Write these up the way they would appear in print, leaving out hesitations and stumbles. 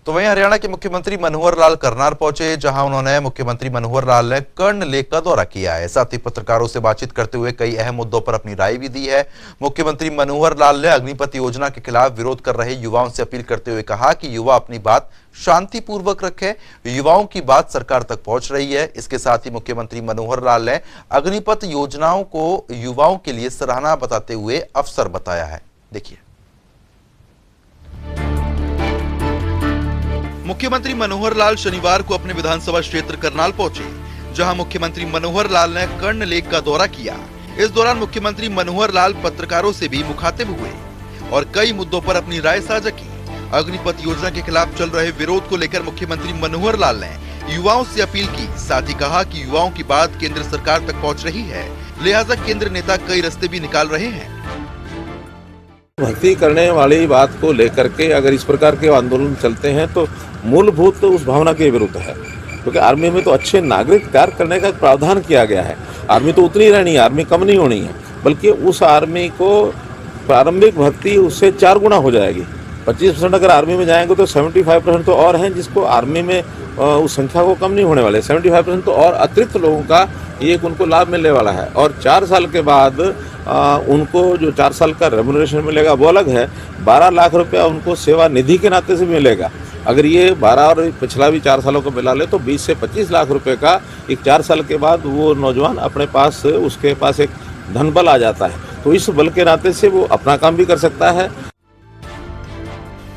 तो वहीं हरियाणा के मुख्यमंत्री मनोहर लाल करनाल पहुंचे, जहां उन्होंने मुख्यमंत्री मनोहर लाल ने कर्ण लेक का दौरा किया है। साथ ही पत्रकारों से बातचीत करते हुए कई अहम मुद्दों पर अपनी राय भी दी है। मुख्यमंत्री मनोहर लाल ने अग्निपथ योजना के खिलाफ विरोध कर रहे युवाओं से अपील करते हुए कहा कि युवा अपनी बात शांतिपूर्वक रखें, युवाओं की बात सरकार तक पहुंच रही है। इसके साथ ही मुख्यमंत्री मनोहर लाल ने अग्निपथ योजनाओं को युवाओं के लिए सराहना बताते हुए अवसर बताया है। देखिए, मुख्यमंत्री मनोहर लाल शनिवार को अपने विधानसभा क्षेत्र करनाल पहुंचे, जहां मुख्यमंत्री मनोहर लाल ने कर्ण लेक का दौरा किया। इस दौरान मुख्यमंत्री मनोहर लाल पत्रकारों से भी मुखातिब हुए और कई मुद्दों पर अपनी राय साझा की। अग्निपथ योजना के खिलाफ चल रहे विरोध को लेकर मुख्यमंत्री मनोहर लाल ने युवाओं से अपील की। साथ ही कहा कि युवाओं की बात केंद्र सरकार तक पहुंच रही है, लिहाजा केंद्र नेता कई रास्ते भी निकाल रहे हैं। भर्ती करने वाली बात को लेकर के अगर इस प्रकार के आंदोलन चलते हैं तो मूलभूत उस भावना के विरुद्ध है, क्योंकि आर्मी में तो अच्छे नागरिक तैयार करने का प्रावधान किया गया है। आर्मी तो उतनी रहनी है, आर्मी कम नहीं होनी है, बल्कि उस आर्मी को प्रारंभिक भर्ती उससे 4 गुना हो जाएगी। 25% अगर आर्मी में जाएंगे तो 75% तो और हैं जिसको आर्मी में उस संख्या को कम नहीं होने वाले। 75% तो और अतिरिक्त लोगों का एक उनको लाभ मिलने वाला है। और 4 साल के बाद उनको जो 4 साल का रेम्युनरेशन मिलेगा वो अलग है। 12 लाख रुपया उनको सेवा निधि के नाते से मिलेगा। अगर ये 12 और पिछला भी 4 सालों को मिला ले तो 20 से 25 लाख रुपए का एक 4 साल के बाद वो नौजवान अपने पास उसके पास एक धन बल आ जाता है। तो इस बल के नाते से वो अपना काम भी कर सकता है।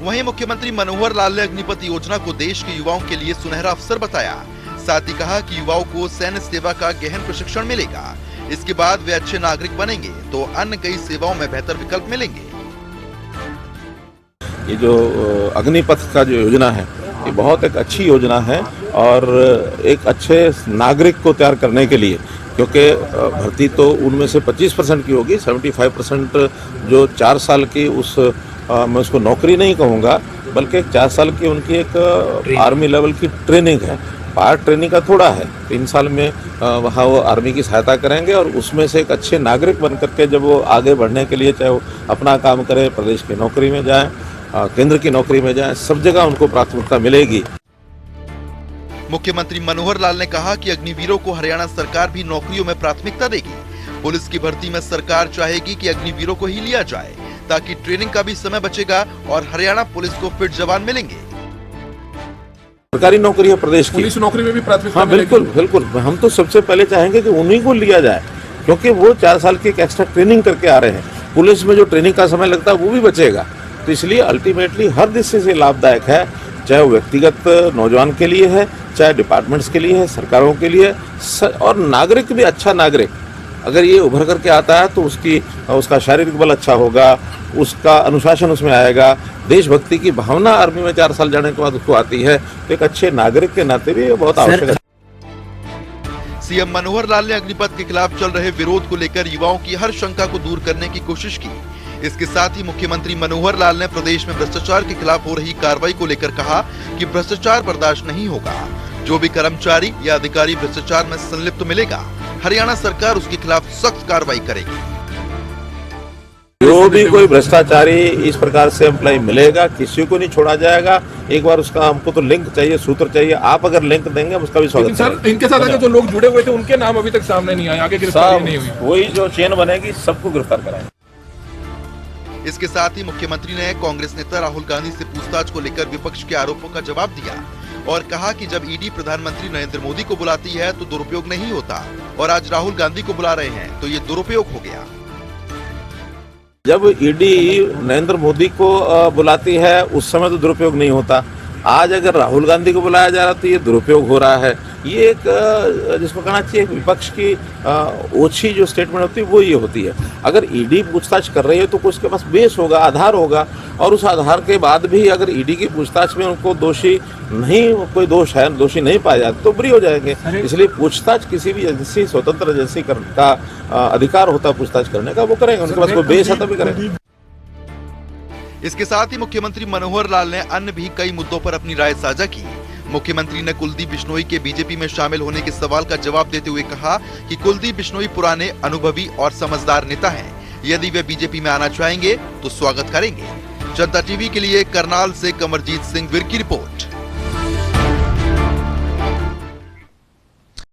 वहीं मुख्यमंत्री मनोहर लाल ने अग्निपथ योजना को देश के युवाओं के लिए सुनहरा अवसर बताया। साथ ही कहा कि युवाओं को सैन्य सेवा का गहन प्रशिक्षण मिलेगा। इसके बाद वे अच्छे नागरिक बनेंगे तो अन्य कई सेवाओं में बेहतर विकल्प मिलेंगे। ये जो अग्निपथ का जो योजना है ये बहुत एक अच्छी योजना है और एक अच्छे नागरिक को तैयार करने के लिए, क्योंकि भर्ती तो उनमें से 25% की होगी। 75% जो 4 साल की उस मैं उसको नौकरी नहीं कहूँगा, बल्कि 4 साल की उनकी एक आर्मी लेवल की ट्रेनिंग है। पार्ट ट्रेनिंग का थोड़ा है, 3 साल में वहाँ वो आर्मी की सहायता करेंगे और उसमें से एक अच्छे नागरिक बन करके जब वो आगे बढ़ने के लिए चाहे वो अपना काम करें, प्रदेश की नौकरी में जाएं, केंद्र की नौकरी में जाएं, सब जगह उनको प्राथमिकता मिलेगी। मुख्यमंत्री मनोहर लाल ने कहा कि अग्निवीरों को हरियाणा सरकार भी नौकरियों में प्राथमिकता देगी। पुलिस की भर्ती में सरकार चाहेगी कि अग्निवीरों को ही लिया जाए, ताकि ट्रेनिंग का भी समय बचेगा और हरियाणा पुलिस को फिट जवान मिलेंगे। सरकारी नौकरी है प्रदेश की, पुलिस नौकरी में भी प्राथमिकता। हाँ बिल्कुल बिल्कुल, हम तो सबसे पहले चाहेंगे कि उन्हीं को लिया जाए, क्योंकि वो 4 साल की एक एक्स्ट्रा ट्रेनिंग करके आ रहे हैं। पुलिस में जो ट्रेनिंग का समय लगता है वो भी बचेगा। तो इसलिए अल्टीमेटली हर दृष्टि से लाभदायक है, चाहे वो व्यक्तिगत नौजवान के लिए है, चाहे डिपार्टमेंट्स के लिए है, सरकारों के लिए, और नागरिक भी अच्छा नागरिक अगर ये उभर करके आता है तो उसका शारीरिक बल अच्छा होगा, उसका अनुशासन उसमें आएगा, देशभक्ति की भावना आर्मी में 4 साल जाने के बाद उसको आती है, तो एक अच्छे नागरिक के नाते भी बहुत आवश्यक है। सीएम मनोहर लाल ने अग्निपथ के खिलाफ चल रहे विरोध को लेकर युवाओं की हर शंका को दूर करने की कोशिश की। इसके साथ ही मुख्यमंत्री मनोहर लाल ने प्रदेश में भ्रष्टाचार के खिलाफ हो रही कार्रवाई को लेकर कहा कि भ्रष्टाचार बर्दाश्त नहीं होगा। जो भी कर्मचारी या अधिकारी भ्रष्टाचार में संलिप्त मिलेगा, हरियाणा सरकार उसके खिलाफ सख्त कार्रवाई करेगी। जो भी कोई भ्रष्टाचारी इस प्रकार से एम्प्लॉय मिलेगा, किसी को नहीं छोड़ा जाएगा। एक बार उसका हमको तो लिंक चाहिए, सूत्र चाहिए। आप अगर लिंक देंगे हम उसका भी स्वागत करेंगे। इनके साथ आगे जो लोग जुड़े हुए थे उनके नाम अभी तक सामने नहीं आए, आगे गिरफ्तारी नहीं हुई। वही जो चेन बनेगी सबको गिरफ्तार कराएंगे। इसके साथ ही मुख्यमंत्री ने कांग्रेस नेता राहुल गांधी से पूछताछ को लेकर विपक्ष के आरोपों का जवाब दिया और कहा कि जब ईडी प्रधानमंत्री नरेंद्र मोदी को बुलाती है तो दुरुपयोग नहीं होता, और आज राहुल गांधी को बुला रहे हैं तो ये दुरुपयोग हो गया। जब ईडी नरेंद्र मोदी को बुलाती है उस समय तो दुरुपयोग नहीं होता। आज अगर राहुल गांधी को बुलाया जा रहा तो ये दुरुपयोग हो रहा है। ये एक जिसको कहना चाहिए विपक्ष की ओछी जो स्टेटमेंट होती है वो ये होती है। अगर ईडी पूछताछ कर रही है तो उसके पास बेस होगा, आधार होगा, और उस आधार के बाद भी अगर ईडी की पूछताछ में उनको दोषी नहीं, कोई दोष है, दोषी नहीं पाया जाता तो बरी हो जाएंगे। इसलिए पूछताछ किसी भी एजेंसी, स्वतंत्र एजेंसी का अधिकार होता है पूछताछ करने का, वो करेंगे। उनके पास कोई बेस है तभी करेंगे। इसके साथ ही मुख्यमंत्री मनोहर लाल ने अन्य भी कई मुद्दों पर अपनी राय साझा की। मुख्यमंत्री ने कुलदीप बिश्नोई के बीजेपी में शामिल होने के सवाल का जवाब देते हुए कहा कि कुलदीप बिश्नोई पुराने, अनुभवी और समझदार नेता हैं। यदि वे बीजेपी में आना चाहेंगे तो स्वागत करेंगे। जनता टीवी के लिए करनाल से कमरजीत सिंह विर की रिपोर्ट।